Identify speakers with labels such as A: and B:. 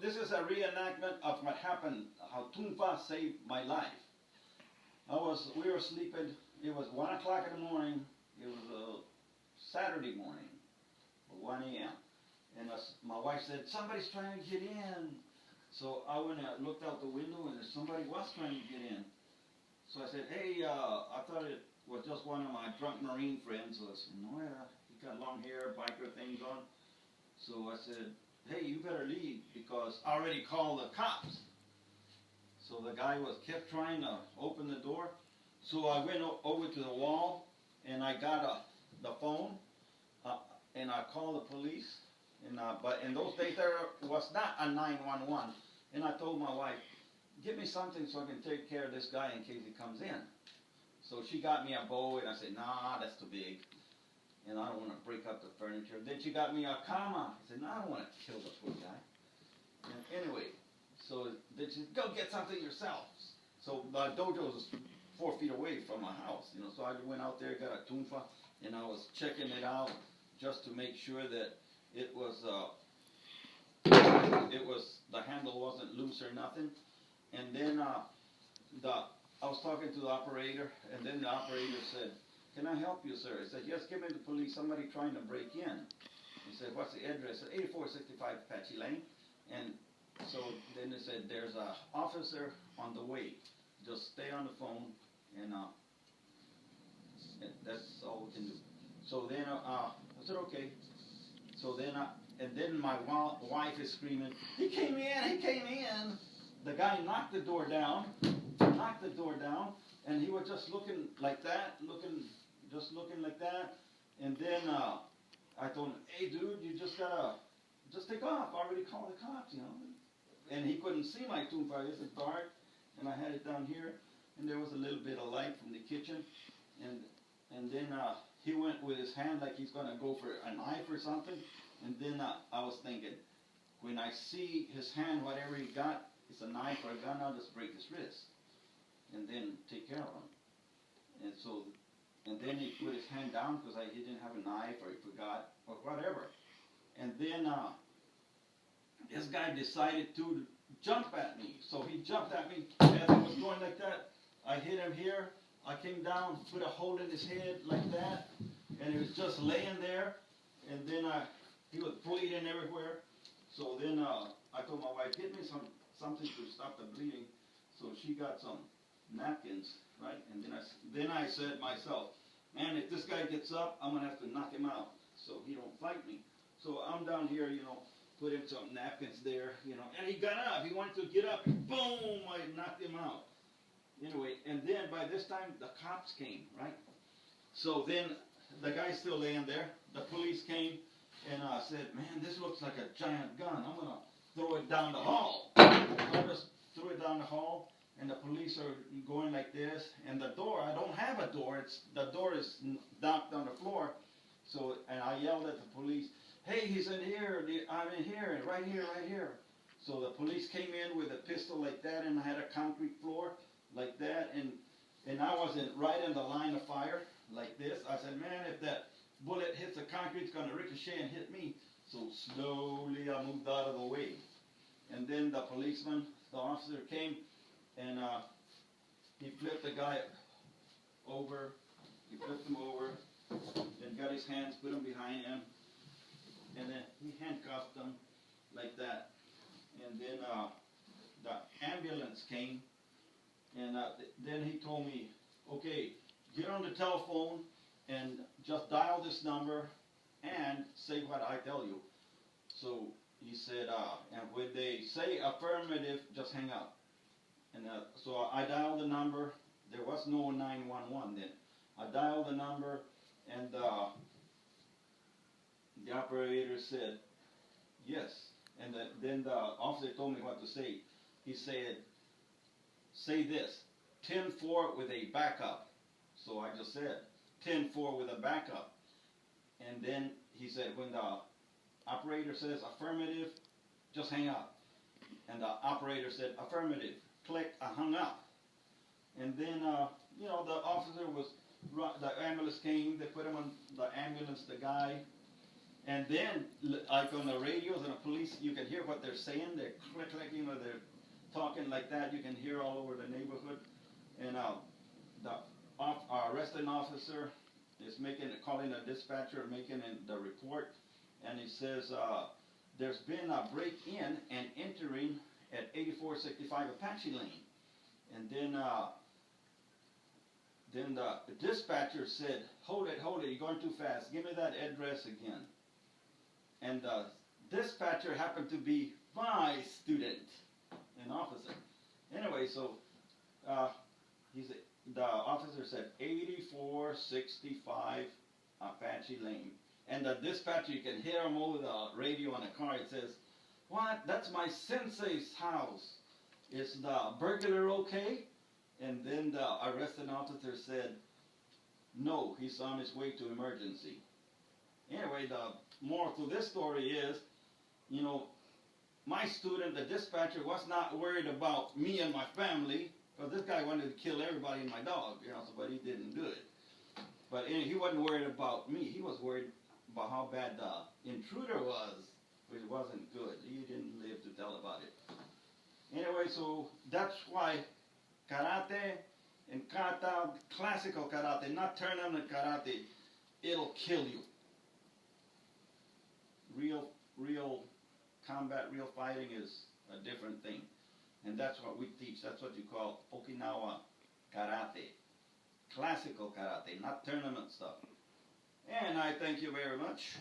A: this is a reenactment of what happened, how Tumpa saved my life. We were sleeping, it was 1 o'clock in the morning, it was a Saturday morning, 1 a.m. And my wife said, somebody's trying to get in. So I went and looked out the window and somebody was trying to get in. So I said, hey, I thought it was just one of my drunk Marine friends. So I said, no, yeah, he got long hair, biker things on. So I said, hey, you better leave because I already called the cops. So the guy kept trying to open the door. So I went over to the wall and I got the phone and I called the police. But in those days there was not a 911. And I told my wife, get me something so I can take care of this guy in case he comes in. So she got me a bow and I said, nah, that's too big. And I don't want to break up the furniture. Then she got me a kama. I said, no, I don't want to kill the poor guy. And anyway, so then she said, go get something yourself. So the dojo was 4 feet away from my house, you know. So I went out there, got a tumfa, and I was checking it out just to make sure that it was the handle wasn't loose or nothing. And then I was talking to the operator, and then the operator said, can I help you, sir? I said, yes, give me the police, somebody trying to break in. He said, what's the address? I said, 8465 Apache Lane. And so then they said, there's an officer on the way. Just stay on the phone, and that's all we can do. So then I said, okay. So then, and then my wife is screaming, he came in, he came in. The guy knocked the door down, and he was just looking like that, just looking like that. And then I told him, hey dude, you just gotta, just take off. I already called the cops, you know. And he couldn't see my tumpa, it's dark, and I had it down here, and there was a little bit of light from the kitchen. And then he went with his hand like he's gonna go for a knife or something. And then I was thinking, when I see his hand, whatever he got, it's a knife or a gun, I'll just break his wrist and then take care of him. And so, and then he put his hand down because he didn't have a knife or he forgot or whatever. And then this guy decided to jump at me. So he jumped at me as I was going like that. I hit him here. I came down, put a hole in his head like that, and he was just laying there. And then he was bleeding everywhere. So then I told my wife, get me something to stop the bleeding. So she got some napkins, right? And then I said myself, man, if this guy gets up, I'm gonna have to knock him out so he don't fight me. So I'm down here, you know, putting some napkins there, you know, and he got up. He wanted to get up. Boom! I knocked him out. Anyway, and then by this time the cops came, right? So then the guy's still laying there. The police came and said, man, this looks like a giant gun. I'm gonna throw it down the hall. So I just threw it down the hall, and the police are going like this. And the door, I don't have a door. The door is knocked on the floor. So, and I yelled at the police, hey, he's in here. I'm in here, right here, right here. So the police came in with a pistol like that, and I had a concrete floor like that, and I wasn't right in the line of fire like this. I said, man, if that bullet hits the concrete, it's going to ricochet and hit me. So slowly I moved out of the way. And then the policeman, the officer came, and he flipped the guy over. He flipped him over and got his hands, put them behind him, and then he handcuffed them like that. And then the ambulance came, and then he told me, okay, get on the telephone and just dial this number and say what I tell you. So he said, and when they say affirmative, just hang up. And so I dialed the number. There was no 911 then. I dialed the number, and the operator said, yes. And then the officer told me what to say. He said, say this, 10-4 with a backup. So I just said, 10-4 with a backup. And then he said, when the operator says affirmative, just hang up. And the operator said, affirmative. Click, I hung up. And then, you know, the officer was, the ambulance came, they put him on the ambulance, the guy, And then, like on the radios and the police, you can hear what they're saying. They're clicking, or they're talking like that. You can hear all over the neighborhood. And the our arresting officer is calling a dispatcher, making the report, and he says there's been a break-in and entering at 8465 Apache Lane. And then the dispatcher said, hold it, you're going too fast. Give me that address again. And the dispatcher happened to be my student, an officer. Anyway, so the officer said 8465 Apache Lane. And the dispatcher, you can hear him over the radio on the car. It says, what? That's my sensei's house. Is the burglar okay? And then the arresting officer said, no, he's on his way to emergency. Anyway, the moral to this story is, you know, my student, the dispatcher, was not worried about me and my family, because this guy wanted to kill everybody and my dog, you know, but he didn't do it. But anyway, he wasn't worried about me. He was worried about how bad the intruder was, which wasn't good. He didn't live to tell about it. Anyway, so that's why karate and kata, classical karate, not tournament karate, it'll kill you. Real combat, real fighting is a different thing. And that's what we teach. That's what you call Okinawa karate. Classical karate, not tournament stuff. And I thank you very much.